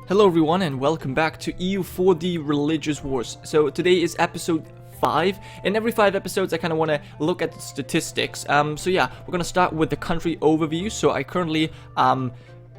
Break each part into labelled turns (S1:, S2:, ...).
S1: Hello everyone and welcome back to EU4 The Religious Wars. So today is episode 5, and every 5 episodes I kind of want to look at the statistics. So yeah, we're going to start with the country overview. So I currently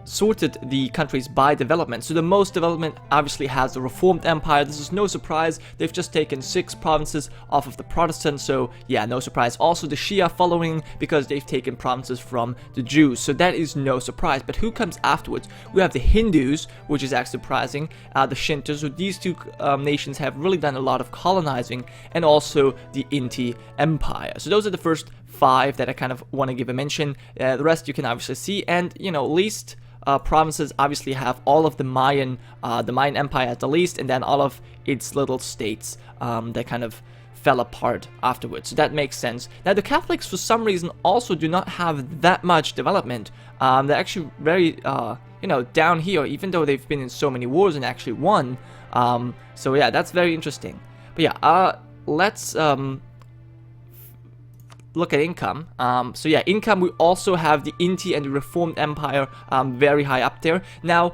S1: sorted the countries by development. So the most development obviously has the Reformed Empire. This is no surprise. They've just taken 6 provinces off of the Protestants, so yeah, no surprise. Also the Shia following because they've taken provinces from the Jews, so that is no surprise. But who comes afterwards? We have the Hindus, which is actually surprising, the Shintos. So these two nations have really done a lot of colonizing, and also the Inti Empire. So those are the first 5 that I kind of want to give a mention. The rest you can obviously see, and you know, least provinces obviously have all of the Mayan Empire at the least, and then all of its little states that kind of fell apart afterwards. So that makes sense. Now the Catholics, for some reason, also do not have that much development. They're actually very, down here, even though they've been in so many wars and actually won. So yeah, that's very interesting. But yeah, let's look at income. So yeah, income, we also have the Inti and the Reformed Empire very high up there. Now,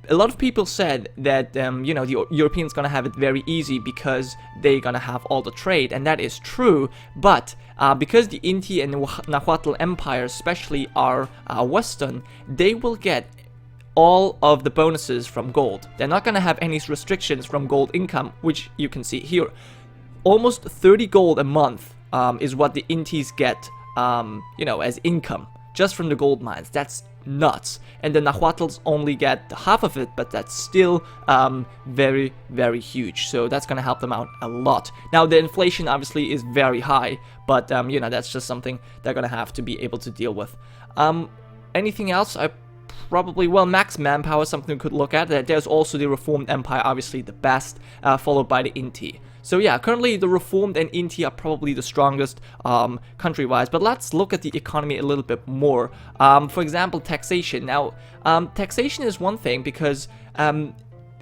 S1: a lot of people said that, the Europeans gonna have it very easy because they're gonna have all the trade, and that is true, but because the Inti and Nahuatl Empire especially are Western, they will get all of the bonuses from gold. They're not gonna have any restrictions from gold income, which you can see here. Almost 30 gold a month is what the Intis get, as income, just from the gold mines. That's nuts. And the Nahuatls only get half of it, but that's still very, very huge. So that's going to help them out a lot. Now, the inflation obviously is very high, but, that's just something they're going to have to be able to deal with. Anything else? Max manpower is something we could look at. There's also the Reformed Empire, obviously the best, followed by the Inti. So yeah, currently the Reformed and Inti are probably the strongest country-wise, but let's look at the economy a little bit more. For example, taxation. Now, taxation is one thing because in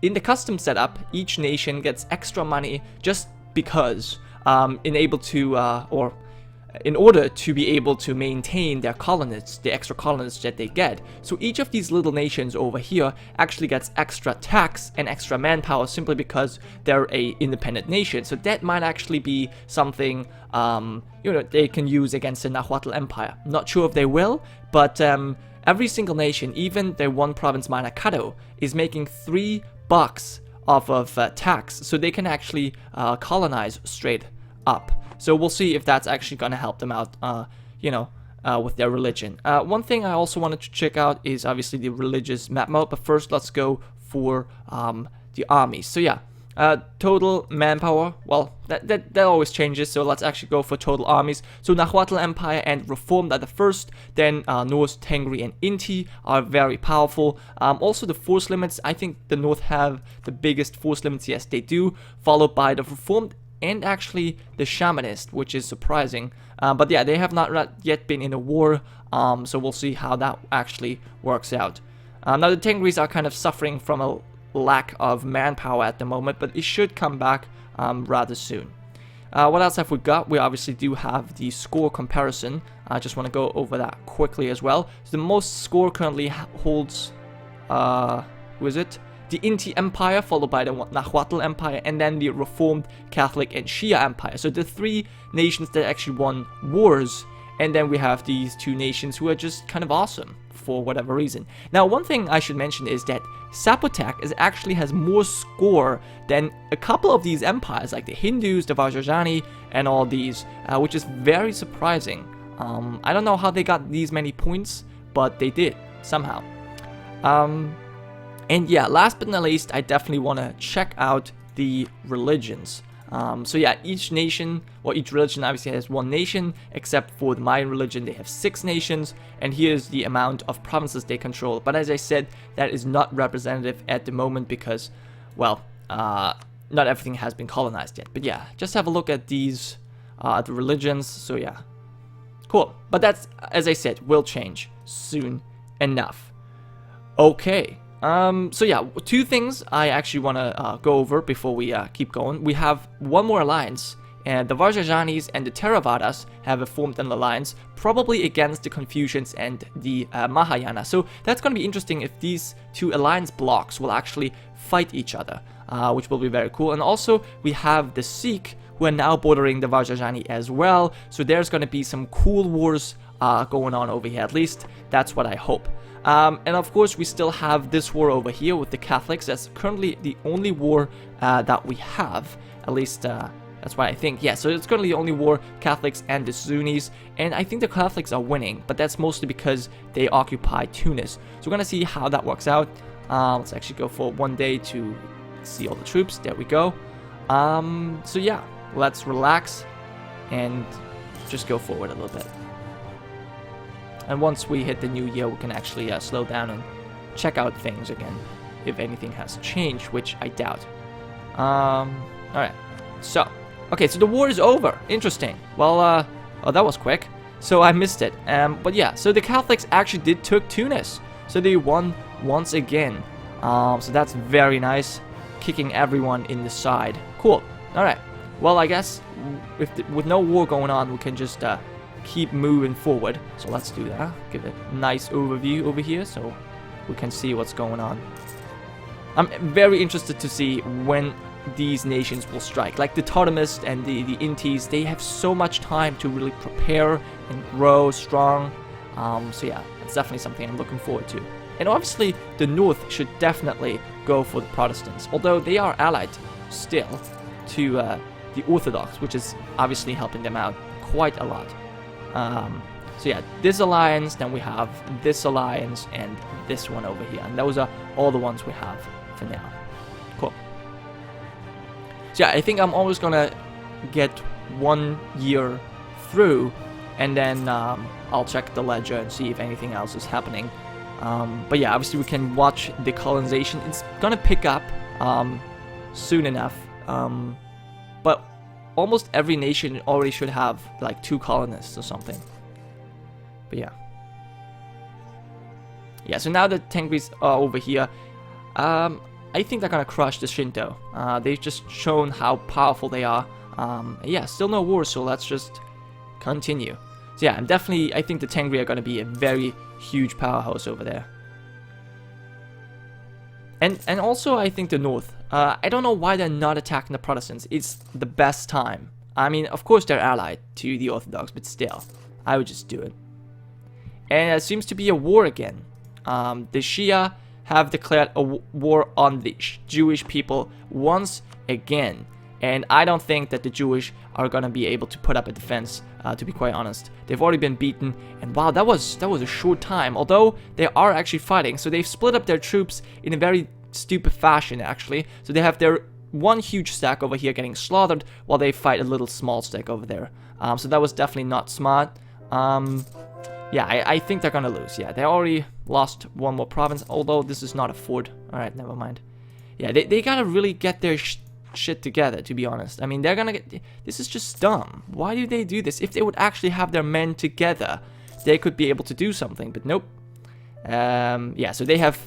S1: the custom setup, each nation gets extra money just because in order to be able to maintain their colonists, the extra colonists that they get. So each of these little nations over here actually gets extra tax and extra manpower simply because they're a independent nation. So that might actually be something, they can use against the Nahuatl Empire. Not sure if they will, but every single nation, even the one province Manakato, is making $3 off of tax. So they can actually colonize straight up. So we'll see if that's actually going to help them out, with their religion. One thing I also wanted to check out is obviously the religious map mode, but first let's go for the armies. So yeah, total manpower, well, that always changes, so let's actually go for total armies. So Nahuatl Empire and Reformed are the first, then North, Tengri, and Inti are very powerful. Also the force limits, I think the North have the biggest force limits, yes they do, followed by the Reformed and actually the Shamanist, which is surprising. But yeah, they have not yet been in a war, so we'll see how that actually works out. Now the Tengris are kind of suffering from a lack of manpower at the moment, but it should come back rather soon. What else have we got? We obviously do have the score comparison. I just want to go over that quickly as well. So the most score currently holds, who is it? The Inti Empire, followed by the Nahuatl Empire, and then the Reformed, Catholic, and Shia Empire. So the 3 nations that actually won wars, and then we have these 2 nations who are just kind of awesome for whatever reason. Now, one thing I should mention is that Zapotec actually has more score than a couple of these empires, like the Hindus, the Vajrayani, and all these, which is very surprising. I don't know how they got these many points, but they did, somehow. And yeah, last but not least, I definitely want to check out the religions. So yeah, each religion obviously has 1 nation, except for the Mayan religion, they have 6 nations, and here's the amount of provinces they control. But as I said, that is not representative at the moment because, well, not everything has been colonized yet. But yeah, just have a look at these, the religions, so yeah. Cool, but that's, as I said, will change soon enough. Okay. So yeah, 2 things I actually want to go over before we keep going. We have one more alliance, And the Varjajanis and the Theravadas have formed an alliance, probably against the Confucians and the Mahayana. So that's going to be interesting if these two alliance blocks will actually fight each other, which will be very cool. And also, we have the Sikh, who are now bordering the Varjajani as well. So there's going to be some cool wars going on over here. At least that's what I hope. And of course, we still have this war over here with the Catholics. That's currently the only war that we have. At least that's what I think. Yeah, so it's currently the only war, Catholics and the Sunnis. And I think the Catholics are winning, but that's mostly because they occupy Tunis. So we're going to see how that works out. Let's actually go for 1 day to see all the troops. There we go. So yeah, let's relax and just go forward a little bit. And once we hit the new year, we can actually slow down and check out things again, if anything has changed, which I doubt. Alright, so, okay, so the war is over. Interesting. Well, oh, that was quick. So I missed it. But yeah, so the Catholics actually did took Tunis. So they won once again. So that's very nice. Kicking everyone in the side. Cool. Alright. Well, I guess with no war going on, we can just keep moving forward. So let's do that. Give it a nice overview over here so we can see what's going on. I'm very interested to see when these nations will strike. Like the Ptolemies and the Intis, they have so much time to really prepare and grow strong. So yeah, it's definitely something I'm looking forward to. And obviously, the North should definitely go for the Protestants, although they are allied still to the Orthodox, which is obviously helping them out quite a lot. So yeah, this alliance, then we have this alliance, and this one over here. And those are all the ones we have for now. Cool. So yeah, I think I'm always gonna get 1 year through, and then I'll check the ledger and see if anything else is happening. But yeah, obviously we can watch the colonization. It's gonna pick up soon enough. But almost every nation already should have like 2 colonists or something. But yeah. Yeah, so now the Tengris are over here. I think they're gonna crush the Shinto. They've just shown how powerful they are. Yeah, still no war, so let's just continue. So yeah, I think the Tengri are gonna be a very huge powerhouse over there. And also, I think the North. I don't know why they're not attacking the Protestants. It's the best time. I mean, of course they're allied to the Orthodox, but still, I would just do it. And it seems to be a war again. The Shia have declared a war on the Jewish people once again. And I don't think that the Jewish are going to be able to put up a defense, to be quite honest. They've already been beaten, and wow, that was a short time. Although they are actually fighting, so they've split up their troops in a very stupid fashion, actually. So they have their one huge stack over here getting slaughtered, while they fight a little small stack over there. So that was definitely not smart. Yeah, I think they're gonna lose. Yeah, they already lost one more province, although this is not a fort. Alright, never mind. Yeah, they gotta really get their shit together, to be honest. I mean, they're gonna get... This is just dumb. Why do they do this? If they would actually have their men together, they could be able to do something, but nope. Yeah, so they have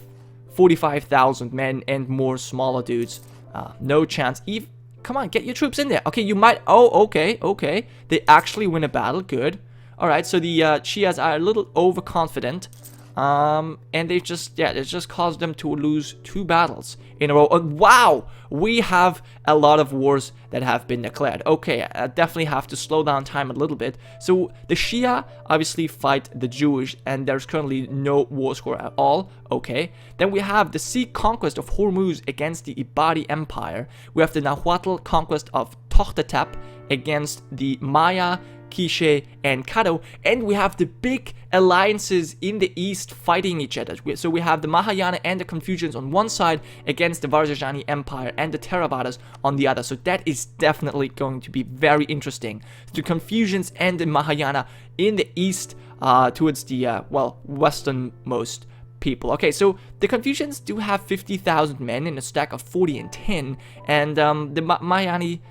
S1: 45,000 men and more smaller dudes. No chance. Come on, get your troops in there. Okay, you might... Oh, okay. They actually win a battle. Good. Alright, so the Shias are a little overconfident. And they just, yeah, it just caused them to lose 2 battles in a row. And wow, we have a lot of wars that have been declared. Okay, I definitely have to slow down time a little bit. So the Shia obviously fight the Jewish, and there's currently no war score at all. Okay, then we have the Sikh conquest of Hormuz against the Ibadi Empire. We have the Nahuatl conquest of Tohtatep against the Maya, Quiche, and Kado, and we have the big alliances in the east fighting each other. So we have the Mahayana and the Confucians on one side against the Varjajani Empire and the Theravadas on the other. So that is definitely going to be very interesting. The Confucians and the Mahayana in the east towards the, well, westernmost people. Okay, so the Confucians do have 50,000 men in a stack of 40 and 10, and the Mahayani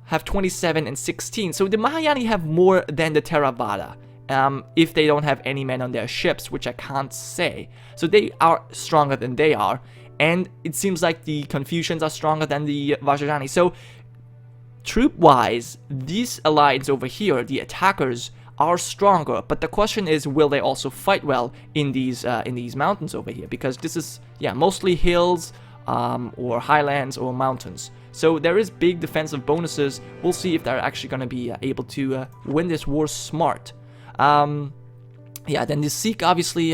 S1: have 27 and 16. So the Mahayani have more than the Theravada, if they don't have any men on their ships, which I can't say. So they are stronger than they are, and it seems like the Confucians are stronger than the Vajrayani. So troop-wise, these alliance over here, the attackers, are stronger, but the question is, will they also fight well in these mountains over here? Because this is, yeah, mostly hills, or highlands or mountains. So there is big defensive bonuses. We'll see if they're actually going to be able to win this war smart. Yeah, then the Sikh obviously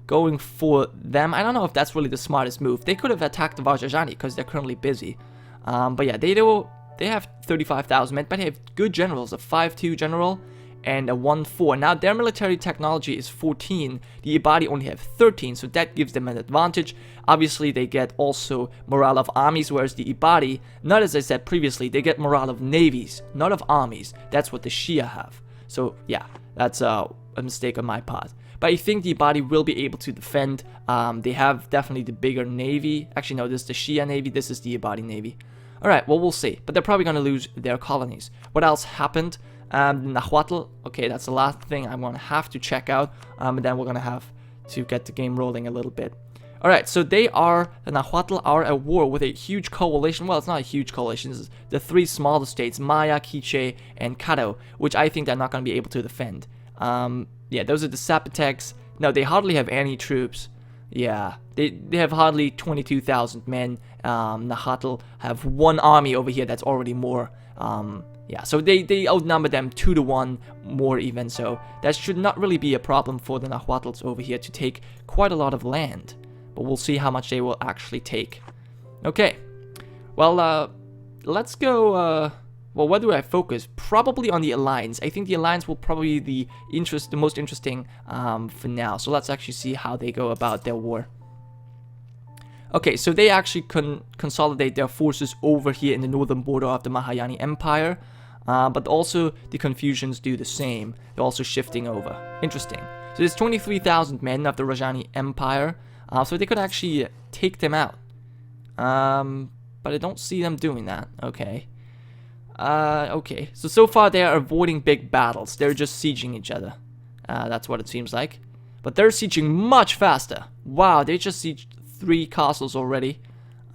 S1: going for them. I don't know if that's really the smartest move. They could have attacked the Vajrayani because they're currently busy. But yeah, they have 35,000 men, but they have good generals, a 5-2 general and a 1-4. Now their military technology is 14. The Ibadi only have 13, so that gives them an advantage. Obviously, they get also morale of armies, whereas the Ibadi, not as I said previously, they get morale of navies, not of armies. That's what the Shia have. So yeah, that's a mistake on my part. But I think the Ibadi will be able to defend. They have definitely the bigger navy. Actually, no, this is the Shia navy. This is the Ibadi navy. Alright, well, we'll see. But they're probably going to lose their colonies. What else happened? Nahuatl. Okay, that's the last thing I'm going to have to check out. And then we're going to have to get the game rolling a little bit. Alright, so the Nahuatl are at war with a huge coalition. Well, it's not a huge coalition. This is the 3 smaller states, Maya, Quiche, and Kado, which I think they're not going to be able to defend. Yeah, those are the Zapotecs. No, they hardly have any troops. Yeah, they have hardly 22,000 men. Nahuatl have 1 army over here that's already more. Yeah, so they outnumber them 2 to 1 more even, so that should not really be a problem for the Nahuatls over here to take quite a lot of land. But we'll see how much they will actually take. Okay, well, let's go, well, where do I focus? Probably on the Alliance. I think the Alliance will probably be the most interesting for now. So let's actually see how they go about their war. Okay, so they actually consolidate their forces over here in the northern border of the Mahayani Empire. But also the Confucians do the same. They're also shifting over. Interesting. So there's 23,000 men of the Rajani Empire. So they could actually take them out. But I don't see them doing that. Okay. Okay. So far they are avoiding big battles. They're just sieging each other. That's what it seems like. But they're sieging much faster. Wow, they just sieged 3 castles already.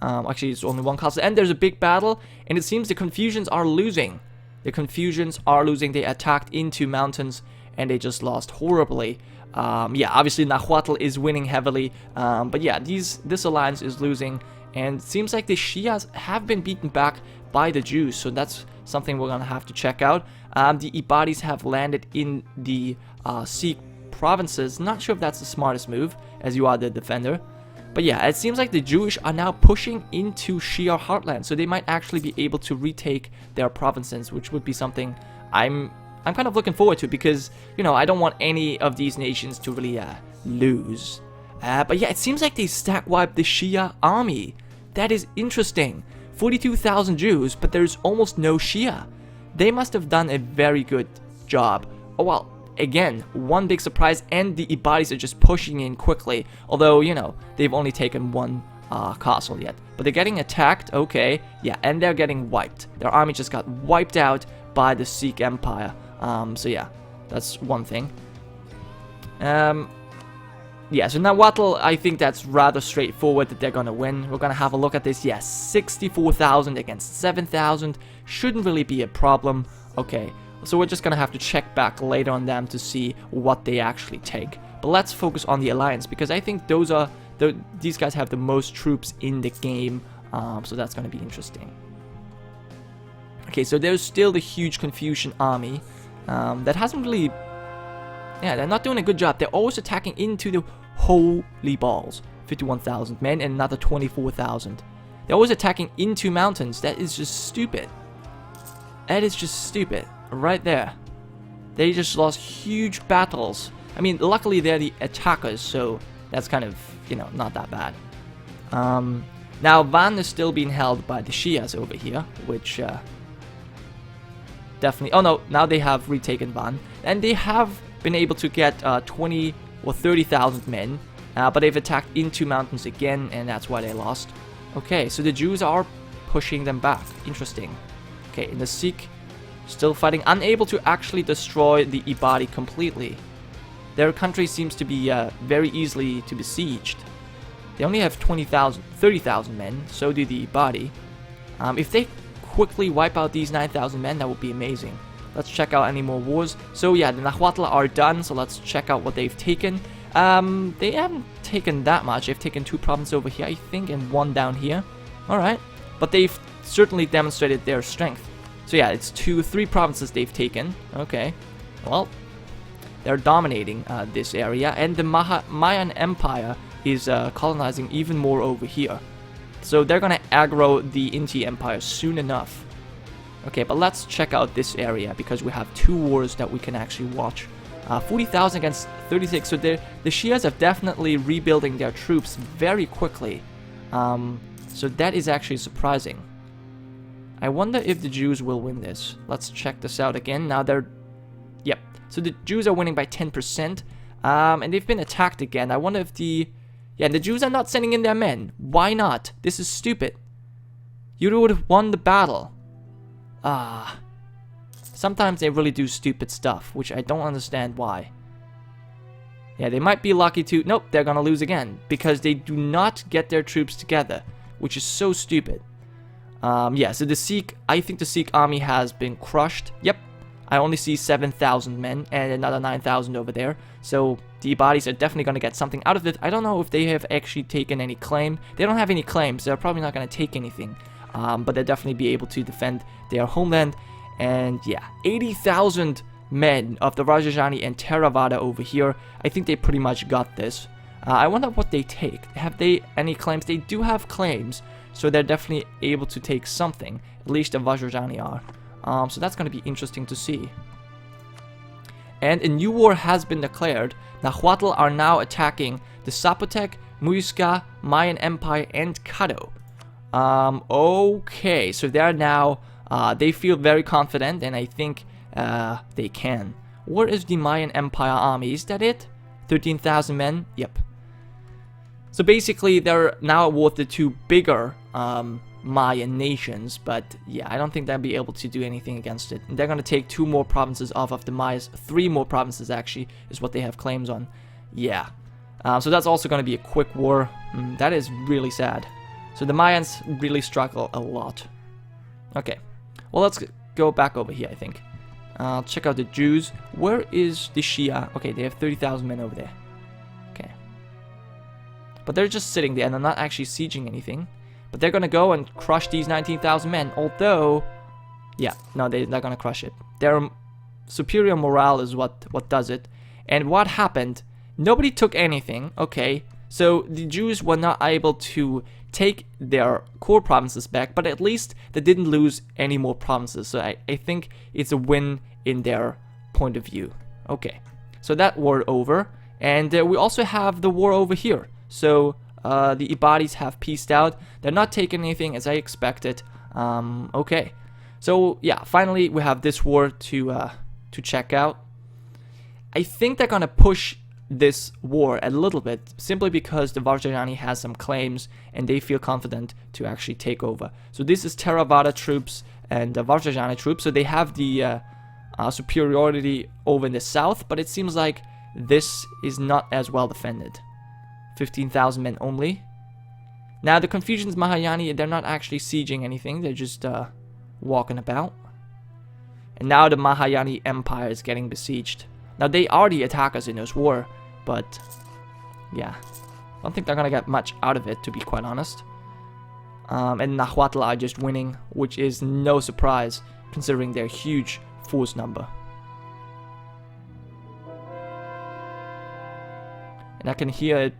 S1: Actually, it's only 1 castle. And there's a big battle. And it seems the Confucians are losing. The Confucians are losing. They attacked into mountains. And they just lost horribly. Yeah, obviously Nahuatl is winning heavily. But yeah, this alliance is losing. And it seems like the Shias have been beaten back by the Jews. So that's something we're going to have to check out. The Ibadis have landed in the Sikh provinces. Not sure if that's the smartest move, as you are the defender. But yeah, it seems like the Jewish are now pushing into Shia heartland. So they might actually be able to retake their provinces, which would be something I'm kind of looking forward to, because, you know, I don't want any of these nations to really lose. But yeah, it seems like they stack wiped the Shia army. That is interesting. 42,000 Jews, but there's almost no Shia. They must have done a very good job. Oh well, again, one big surprise, and the Ibadis are just pushing in quickly. Although, you know, they've only taken 1 castle yet. But they're getting attacked, okay. Yeah, and they're getting wiped. Their army just got wiped out by the Sikh Empire. So yeah, that's one thing. Yeah, so Nahuatl, I think that's rather straightforward that they're gonna win. We're gonna have a look at this. Yes, 64,000 against 7,000. Shouldn't really be a problem. Okay, so we're just gonna have to check back later on them to see what they actually take. But let's focus on the alliance, because I think these guys have the most troops in the game. So that's gonna be interesting. Okay, so there's still the huge Confucian army. That hasn't really... Yeah, they're not doing a good job. They're always attacking into the holy balls. 51,000 men and another 24,000. They're always attacking into mountains. That is just stupid. That is just stupid. Right there. They just lost huge battles. I mean, luckily they're the attackers, so that's kind of, you know, not that bad. Now, Van is still being held by the Shias over here, which... definitely... Oh no, now they have retaken Van. And they have been able to get 20 or 30,000 men. But they've attacked into mountains again, and that's why they lost. Okay, so the Jews are pushing them back. Interesting. Okay, and the Sikh still fighting, unable to actually destroy the Ibadi completely. Their country seems to be very easily to be besieged. They only have 30,000 men, so do the Ibadi. If they quickly wipe out these 9,000 men, that would be amazing. Let's check out any more wars. So yeah, the Nahuatl are done, so let's check out what they've taken. They haven't taken that much. They've taken 2 provinces over here, I think, and 1 down here. Alright, but they've certainly demonstrated their strength. So yeah, it's 3 provinces they've taken. Okay, well, they're dominating this area, and the Mayan Empire is colonizing even more over here. So they're gonna aggro the Inti Empire soon enough. Okay, but let's check out this area, because we have 2 wars that we can actually watch. 40,000 against 36, so the Shias are definitely rebuilding their troops very quickly. So that is actually surprising. I wonder if the Jews will win this. Let's check this out again. Now they're... Yep. So the Jews are winning by 10%. And they've been attacked again. I wonder if the... Yeah, the Jews are not sending in their men. Why not? This is stupid. You would have won the battle. Sometimes they really do stupid stuff, which I don't understand why. Yeah, they might be lucky to... Nope, they're gonna lose again. Because they do not get their troops together, which is so stupid. Yeah, so the Sikh... I think the Sikh army has been crushed. Yep. I only see 7,000 men and another 9,000 over there. So the Ibadis are definitely going to get something out of it. I don't know if they have actually taken any claim. They don't have any claims. They're probably not going to take anything. But they'll definitely be able to defend their homeland. And yeah, 80,000 men of the Rajajani and Theravada over here. I think they pretty much got this. I wonder what they take. Have they any claims? They do have claims. So they're definitely able to take something. At least the Vajrayani are. So that's going to be interesting to see. And a new war has been declared. Nahuatl are now attacking the Zapotec, Muisca, Mayan Empire, and Caddo. Okay, so they're now... they feel very confident, and I think they can. Where is the Mayan Empire army? Is that it? 13,000 men? Yep. So basically, they're now at war with the 2 bigger Mayan nations, but yeah, I don't think they'll be able to do anything against it. And they're going to take 2 more provinces off of the Mayas. 3 more provinces, actually, is what they have claims on. Yeah. So that's also going to be a quick war. That is really sad. So the Mayans really struggle a lot. Okay. Well, let's go back over here, I think. Check out the Jews. Where is the Shia? Okay, they have 30,000 men over there. Okay. But they're just sitting there, and they're not actually sieging anything. But they're going to go and crush these 19,000 men. Although, yeah, no, they're not going to crush it. Their superior morale is what does it. And what happened? Nobody took anything. Okay, so the Jews were not able to take their core provinces back, but at least they didn't lose any more provinces. So I think it's a win in their point of view. Okay, so that war over. And we also have the war over here. So the Ibadis have peaced out. They're not taking anything as I expected. Okay, so yeah, finally we have this war to check out. I think they're gonna push this war a little bit simply because the Vajrayani has some claims and they feel confident to actually take over. So this is Theravada troops and the Vajrayani troops, so they have the superiority over in the south, but it seems like this is not as well defended. 15,000 men only. Now the Confucians Mahayani, they're not actually sieging anything, they're just walking about. And now the Mahayani Empire is getting besieged. Now they are the attackers in this war, but yeah, I don't think they're gonna get much out of it, to be quite honest. And Nahuatl are just winning, which is no surprise considering their huge force number. And I can hear it.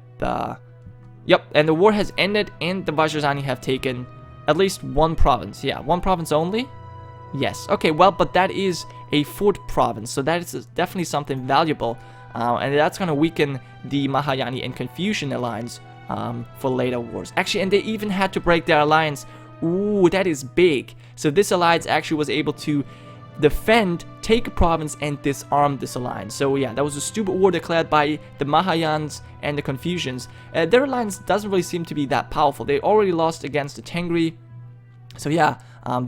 S1: Yep, and the war has ended, and the Vajrayani have taken at least 1 province. Yeah, 1 province only. Yes. Okay. Well, but that is a 4th province, so that is definitely something valuable, and that's gonna weaken the Mahayani and Confucian alliance for later wars. Actually, and they even had to break their alliance. Ooh, that is big. So this alliance actually was able to defend, take a province, and disarm this alliance. So yeah, that was a stupid war declared by the Mahayans and the Confucians. Their alliance doesn't really seem to be that powerful. They already lost against the Tengri. So yeah,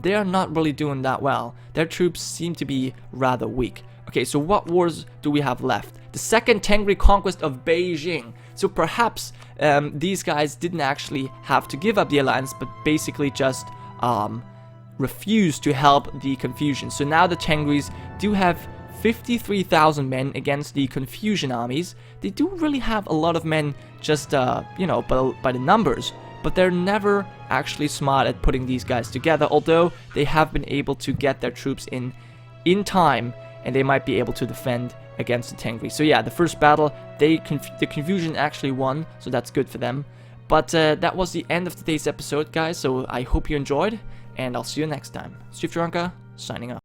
S1: they are not really doing that well. Their troops seem to be rather weak. Okay, so what wars do we have left? The second Tengri conquest of Beijing. So perhaps these guys didn't actually have to give up the alliance, but basically just refused to help the Confusion. So now the Tengris do have 53,000 men against the Confusion armies. They do really have a lot of men just, you know, by the numbers, but they're never actually smart at putting these guys together, although they have been able to get their troops in time, and they might be able to defend against the Tengri. So yeah, the first battle, the Confusion actually won, so that's good for them. But that was the end of today's episode, guys, so I hope you enjoyed, and I'll see you next time. Gironca, signing off.